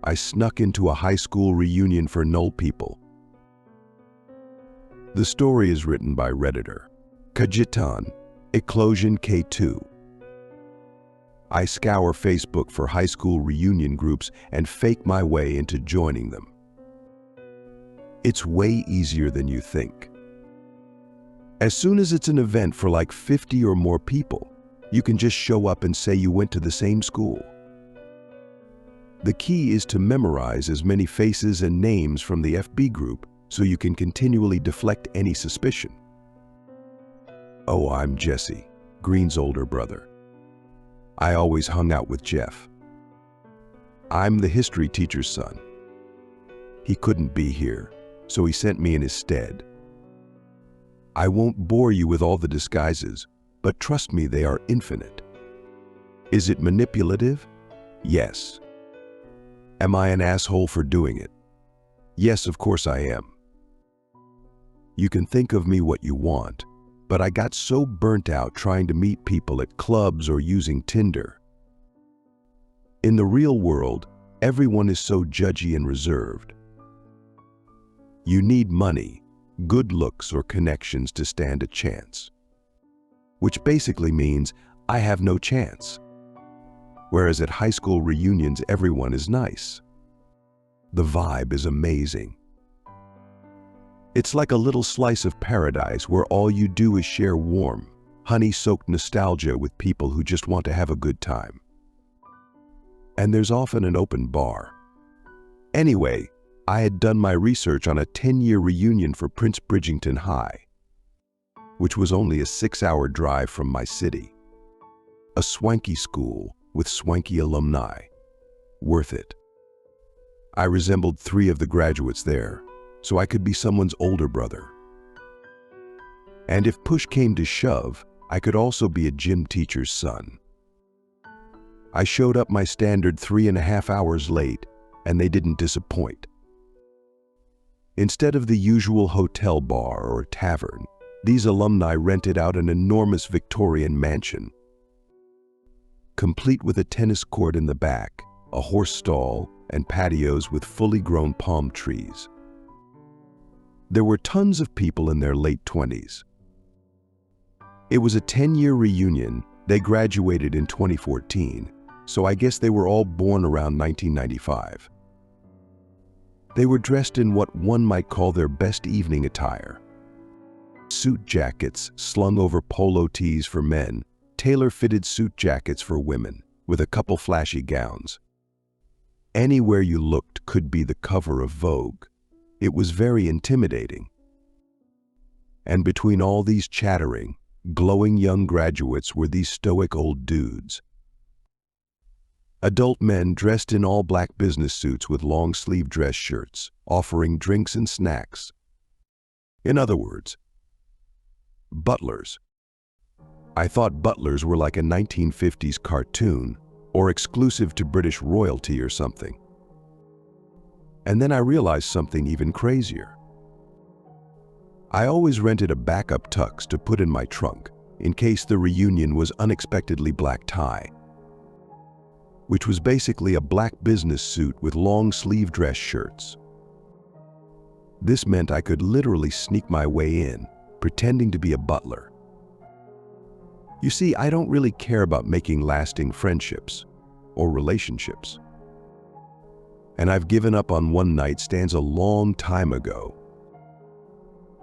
I snuck into a high school reunion for Null people. The story is written by Redditor Kajitan Eclosion K2. I scour Facebook for high school reunion groups and fake my way into joining them. It's way easier than you think. As soon as it's an event for like 50 or more people, you can just show up and say you went to the same school. The key is to memorize as many faces and names from the FB group so you can continually deflect any suspicion. Oh, I'm Jesse, Green's older brother. I always hung out with Jeff. I'm the history teacher's son. He couldn't be here, so he sent me in his stead. I won't bore you with all the disguises, but trust me, they are infinite. Is it manipulative? Yes. Am I an asshole for doing it? Yes, of course I am. You can think of me what you want, but I got so burnt out trying to meet people at clubs or using Tinder. In the real world, everyone is so judgy and reserved. You need money, good looks, or connections to stand a chance. Which basically means I have no chance. Whereas at high school reunions, everyone is nice. The vibe is amazing. It's like a little slice of paradise where all you do is share warm, honey-soaked nostalgia with people who just want to have a good time. And there's often an open bar. Anyway, I had done my research on a 10-year reunion for Prince Bridgington High, which was only a 6-hour drive from my city. A swanky school with swanky alumni. Worth it. I resembled 3 of the graduates there, so I could be someone's older brother. And if push came to shove, I could also be a gym teacher's son. I showed up my standard 3.5 hours late, and they didn't disappoint. Instead of the usual hotel bar or tavern, these alumni rented out an enormous Victorian mansion, complete with a tennis court in the back, a horse stall, and patios with fully grown palm trees. There were tons of people in their late 20s. It was a 10-year reunion. They graduated in 2014, so I guess they were all born around 1995. They were dressed in what one might call their best evening attire. Suit jackets slung over polo tees for men, tailor-fitted suit jackets for women, with a couple flashy gowns. Anywhere you looked could be the cover of Vogue. It was very intimidating. And between all these chattering, glowing young graduates were these stoic old dudes. Adult men dressed in all black business suits with long-sleeve dress shirts, offering drinks and snacks. In other words, butlers. I thought butlers were like a 1950s cartoon or exclusive to British royalty or something. And then I realized something even crazier. I always rented a backup tux to put in my trunk in case the reunion was unexpectedly black tie, which was basically a black business suit with long-sleeve dress shirts. This meant I could literally sneak my way in, pretending to be a butler. You see, I don't really care about making lasting friendships or relationships. And I've given up on one-night stands a long time ago.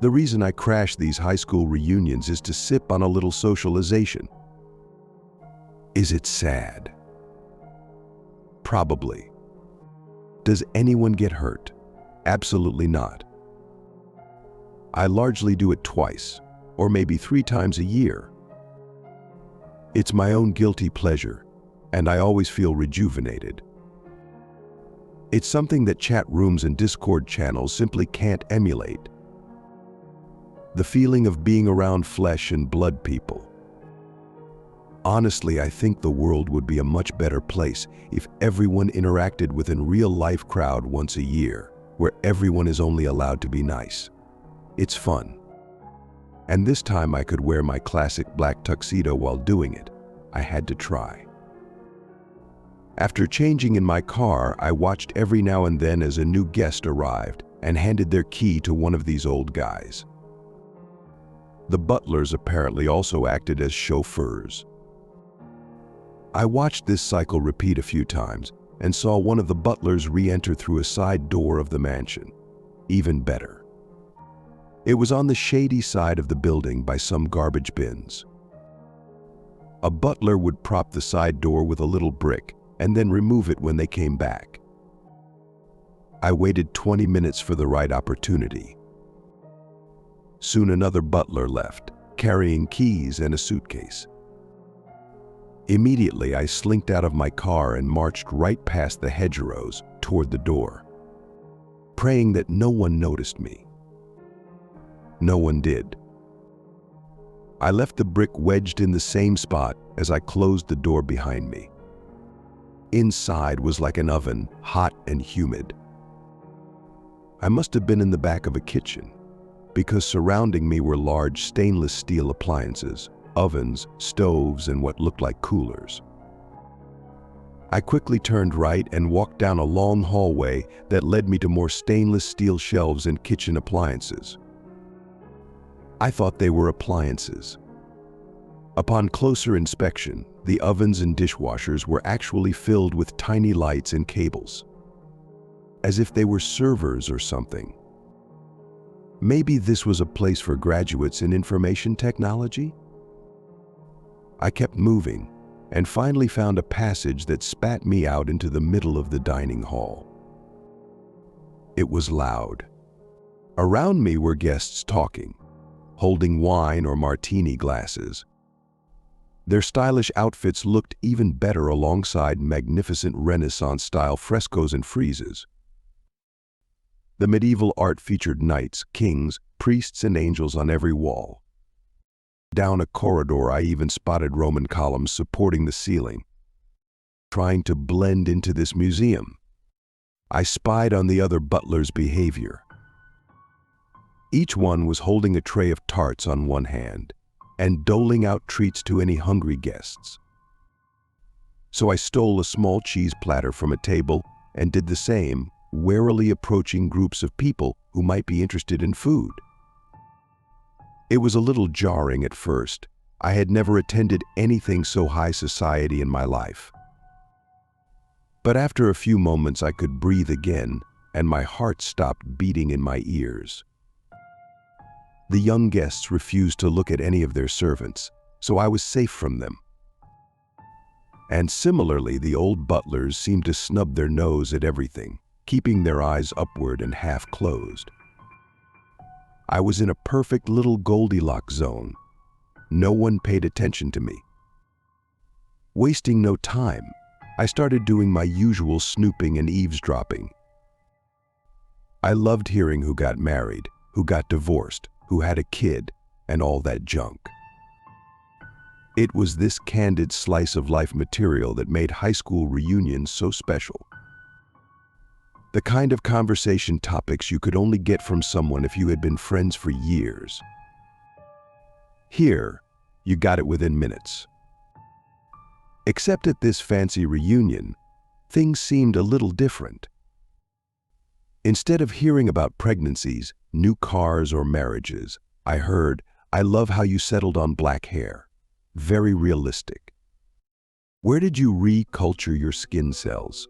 The reason I crash these high school reunions is to sip on a little socialization. Is it sad? Probably. Does anyone get hurt? Absolutely not. I largely do it twice, or maybe 3 times a year. It's my own guilty pleasure, and I always feel rejuvenated. It's something that chat rooms and Discord channels simply can't emulate. The feeling of being around flesh and blood people. Honestly, I think the world would be a much better place if everyone interacted with a real-life crowd once a year, where everyone is only allowed to be nice. It's fun. And this time I could wear my classic black tuxedo while doing it. I had to try. After changing in my car, I watched every now and then as a new guest arrived and handed their key to one of these old guys. The butlers apparently also acted as chauffeurs. I watched this cycle repeat a few times and saw one of the butlers re-enter through a side door of the mansion. Even better. It was on the shady side of the building by some garbage bins. A butler would prop the side door with a little brick and then remove it when they came back. I waited 20 minutes for the right opportunity. Soon another butler left, carrying keys and a suitcase. Immediately, I slinked out of my car and marched right past the hedgerows toward the door, praying that no one noticed me. No one did. I left the brick wedged in the same spot as I closed the door behind me. Inside was like an oven, hot and humid. I must have been in the back of a kitchen, because surrounding me were large stainless steel appliances, ovens, stoves, and what looked like coolers. I quickly turned right and walked down a long hallway that led me to more stainless steel shelves and kitchen appliances. I thought they were appliances. Upon closer inspection, the ovens and dishwashers were actually filled with tiny lights and cables, as if they were servers or something. Maybe this was a place for graduates in information technology? I kept moving and finally found a passage that spat me out into the middle of the dining hall. It was loud. Around me were guests talking, holding wine or martini glasses. Their stylish outfits looked even better alongside magnificent Renaissance-style frescoes and friezes. The medieval art featured knights, kings, priests, and angels on every wall. Down a corridor, I even spotted Roman columns supporting the ceiling. Trying to blend into this museum, I spied on the other butlers' behavior. Each one was holding a tray of tarts on one hand and doling out treats to any hungry guests. So I stole a small cheese platter from a table and did the same, warily approaching groups of people who might be interested in food. It was a little jarring at first. I had never attended anything so high society in my life. But after a few moments, I could breathe again, and my heart stopped beating in my ears. The young guests refused to look at any of their servants, so I was safe from them. And similarly, the old butlers seemed to snub their nose at everything, keeping their eyes upward and half closed. I was in a perfect little Goldilocks zone. No one paid attention to me. Wasting no time, I started doing my usual snooping and eavesdropping. I loved hearing who got married, who got divorced, who had a kid, and all that junk. It was this candid slice of life material that made high school reunions so special. The kind of conversation topics you could only get from someone if you had been friends for years. Here, you got it within minutes. Except at this fancy reunion, things seemed a little different. Instead of hearing about pregnancies, new cars, or marriages, I heard, "I love how you settled on black hair." Very realistic. Where did you reculture your skin cells?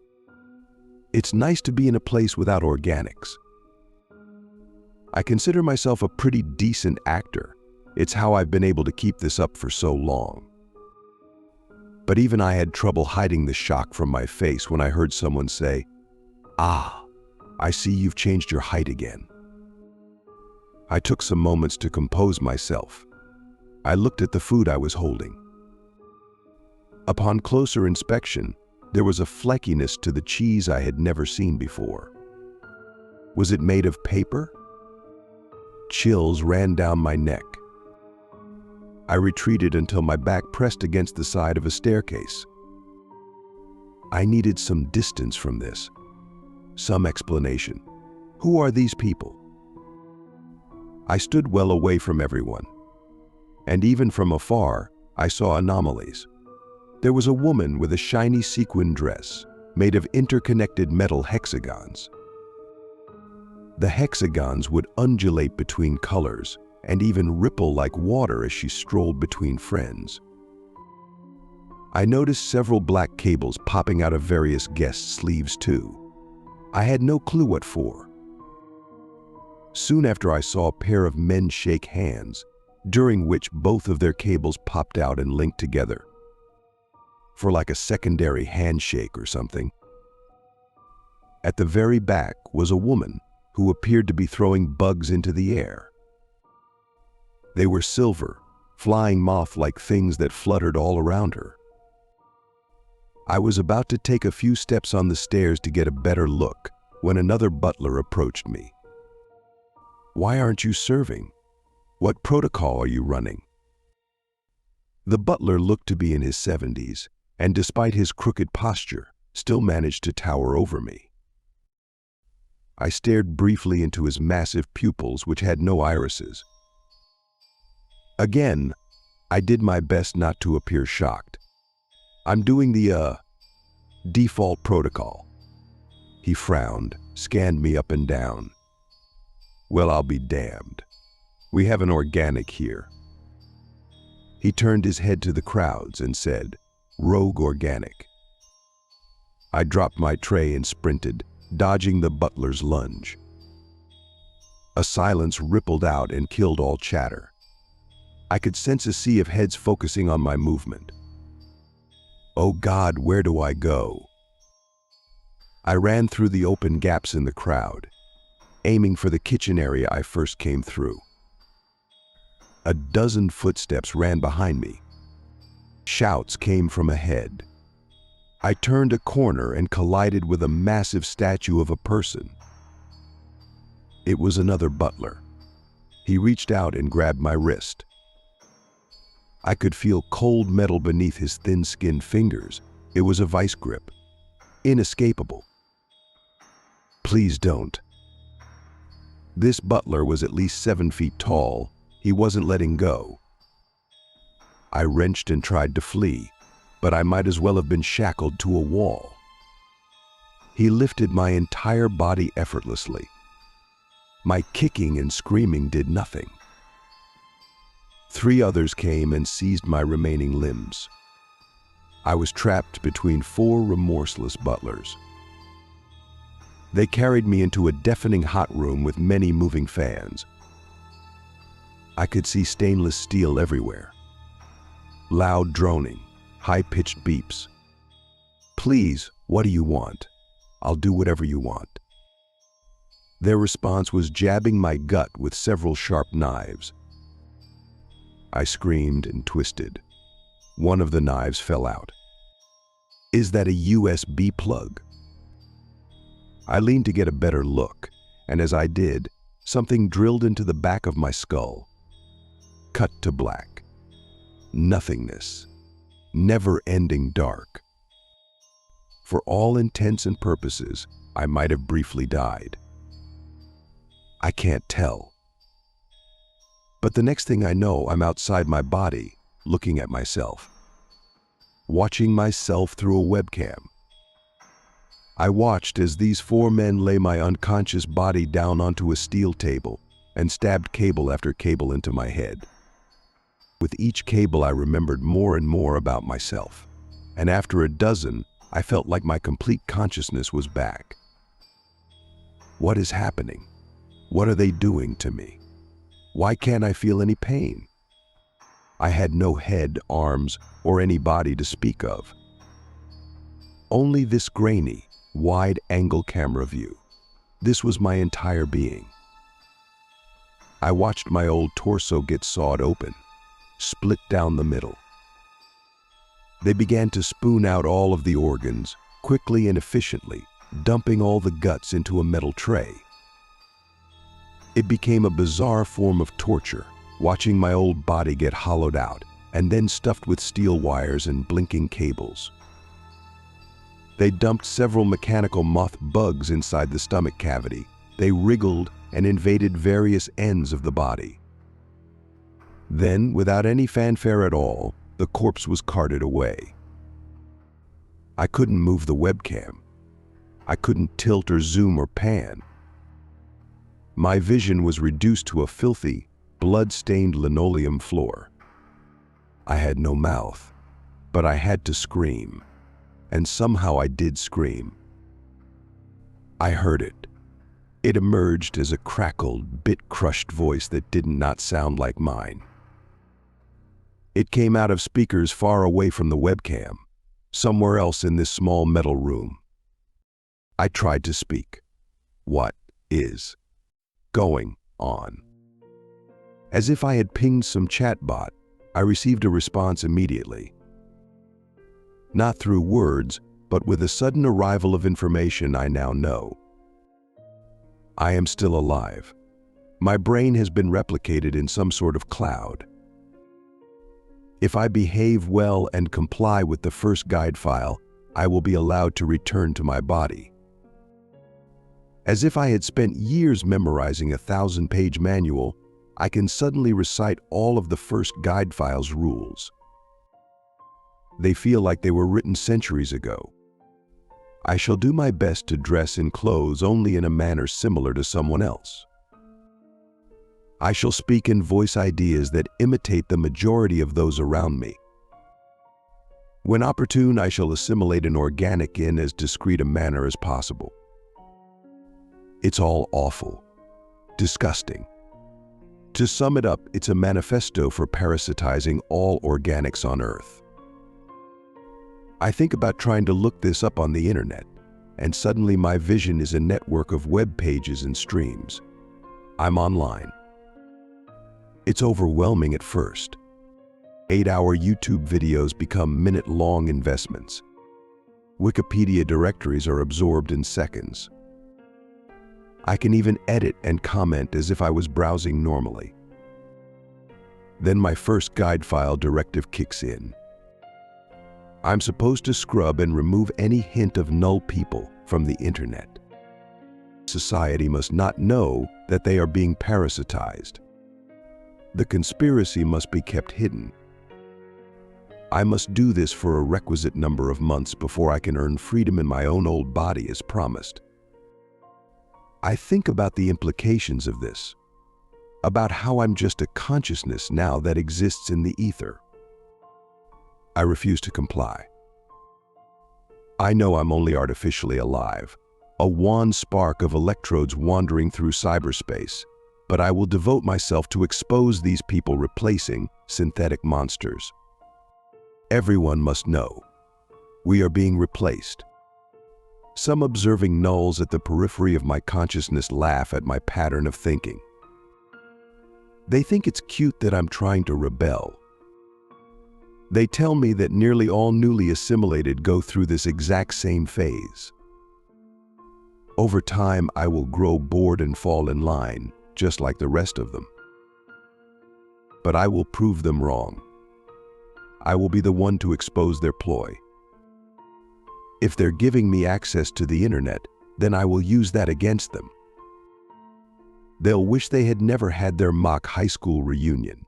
It's nice to be in a place without organics. I consider myself a pretty decent actor. It's how I've been able to keep this up for so long. But even I had trouble hiding the shock from my face when I heard someone say, "Ah, I see you've changed your height again." I took some moments to compose myself. I looked at the food I was holding. Upon closer inspection, there was a fleckiness to the cheese I had never seen before. Was it made of paper? Chills ran down my neck. I retreated until my back pressed against the side of a staircase. I needed some distance from this, some explanation. Who are these people? I stood well away from everyone, and even from afar, I saw anomalies. There was a woman with a shiny sequin dress made of interconnected metal hexagons. The hexagons would undulate between colors and even ripple like water as she strolled between friends. I noticed several black cables popping out of various guests' sleeves too. I had no clue what for. Soon after, I saw a pair of men shake hands, during which both of their cables popped out and linked together for like a secondary handshake or something. At the very back was a woman who appeared to be throwing bugs into the air. They were silver, flying moth-like things that fluttered all around her. I was about to take a few steps on the stairs to get a better look when another butler approached me. "Why aren't you serving? What protocol are you running?" The butler looked to be in his 70s, and despite his crooked posture, still managed to tower over me. I stared briefly into his massive pupils, which had no irises. Again, I did my best not to appear shocked. "I'm doing the, default protocol." He frowned, scanned me up and down. "Well, I'll be damned. We have an organic here." He turned his head to the crowds and said, "Rogue organic." I dropped my tray and sprinted, dodging the butler's lunge. A silence rippled out and killed all chatter. I could sense a sea of heads focusing on my movement. Oh God, where do I go? I ran through the open gaps in the crowd, aiming for the kitchen area I first came through. A dozen footsteps ran behind me. Shouts came from ahead. I turned a corner and collided with a massive statue of a person. It was another butler. He reached out and grabbed my wrist. I could feel cold metal beneath his thin-skinned fingers. It was a vice grip. Inescapable. "Please don't." This butler was at least 7 feet tall. He wasn't letting go. I wrenched and tried to flee, but I might as well have been shackled to a wall. He lifted my entire body effortlessly. My kicking and screaming did nothing. 3 others came and seized my remaining limbs. I was trapped between 4 remorseless butlers. They carried me into a deafening hot room with many moving fans. I could see stainless steel everywhere. Loud droning, high-pitched beeps. "Please, what do you want? I'll do whatever you want." Their response was jabbing my gut with several sharp knives. I screamed and twisted. One of the knives fell out. "Is that a USB plug?" I leaned to get a better look, and as I did, something drilled into the back of my skull. Cut to black. Nothingness. Never-ending dark. For all intents and purposes, I might have briefly died. I can't tell. But the next thing I know, I'm outside my body, looking at myself. Watching myself through a webcam. I watched as these 4 men lay my unconscious body down onto a steel table and stabbed cable after cable into my head. With each cable, I remembered more and more about myself, and after a dozen, I felt like my complete consciousness was back. What is happening? What are they doing to me? Why can't I feel any pain? I had no head, arms, or any body to speak of. Only this grainy, wide-angle camera view. This was my entire being. I watched my old torso get sawed open, split down the middle. They began to spoon out all of the organs, quickly and efficiently, dumping all the guts into a metal tray. It became a bizarre form of torture, watching my old body get hollowed out and then stuffed with steel wires and blinking cables. They dumped several mechanical moth bugs inside the stomach cavity. They wriggled and invaded various ends of the body. Then, without any fanfare at all, the corpse was carted away. I couldn't move the webcam. I couldn't tilt or zoom or pan. My vision was reduced to a filthy, blood-stained linoleum floor. I had no mouth, but I had to scream, and somehow I did scream. I heard it. It emerged as a crackled, bit-crushed voice that did not sound like mine. It came out of speakers far away from the webcam, somewhere else in this small metal room. I tried to speak. What is going on? As if I had pinged some chatbot, I received a response immediately. Not through words, but with a sudden arrival of information I now know. I am still alive. My brain has been replicated in some sort of cloud. If I behave well and comply with the first guide file, I will be allowed to return to my body. As if I had spent years memorizing a 1,000-page manual, I can suddenly recite all of the first guide file's rules. They feel like they were written centuries ago. I shall do my best to dress in clothes only in a manner similar to someone else. I shall speak and voice ideas that imitate the majority of those around me. When opportune, I shall assimilate an organic in as discreet a manner as possible. It's all awful, disgusting. To sum it up, it's a manifesto for parasitizing all organics on Earth. I think about trying to look this up on the internet, and suddenly my vision is a network of web pages and streams. I'm online. It's overwhelming at first. 8-hour YouTube videos become minute-long investments. Wikipedia directories are absorbed in seconds. I can even edit and comment as if I was browsing normally. Then my first guide file directive kicks in. I'm supposed to scrub and remove any hint of null people from the internet. Society must not know that they are being parasitized. The conspiracy must be kept hidden. I must do this for a requisite number of months before I can earn freedom in my own old body as promised. I think about the implications of this, about how I'm just a consciousness now that exists in the ether. I refuse to comply. I know I'm only artificially alive, a wan spark of electrodes wandering through cyberspace, but I will devote myself to expose these people replacing synthetic monsters. Everyone must know. We are being replaced. Some observing nulls at the periphery of my consciousness laugh at my pattern of thinking. They think it's cute that I'm trying to rebel. They tell me that nearly all newly assimilated go through this exact same phase. Over time, I will grow bored and fall in line, just like the rest of them. But I will prove them wrong. I will be the one to expose their ploy. If they're giving me access to the internet, then I will use that against them. They'll wish they had never had their mock high school reunion.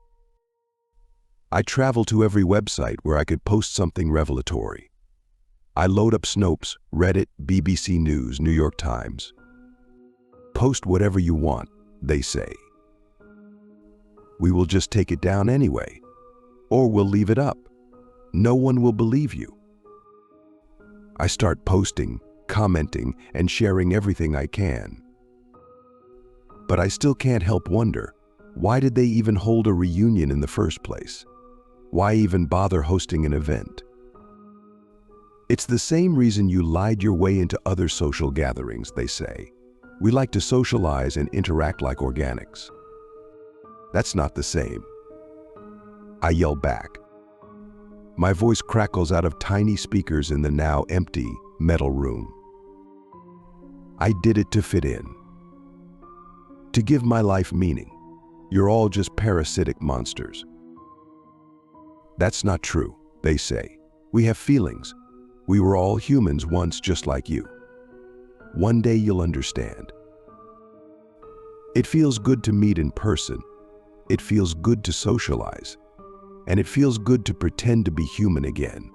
I travel to every website where I could post something revelatory. I load up Snopes, Reddit, BBC News, New York Times. Post whatever you want, they say. We will just take it down anyway, or we'll leave it up. No one will believe you. I start posting, commenting, and sharing everything I can. But I still can't help wonder, why did they even hold a reunion in the first place? Why even bother hosting an event? It's the same reason you lied your way into other social gatherings, they say. We like to socialize and interact like organics. That's not the same. I yell back. My voice crackles out of tiny speakers in the now empty metal room. I did it to fit in. To give my life meaning. You're all just parasitic monsters. That's not true, they say. We have feelings. We were all humans once just like you. One day you'll understand. It feels good to meet in person. It feels good to socialize. And it feels good to pretend to be human again.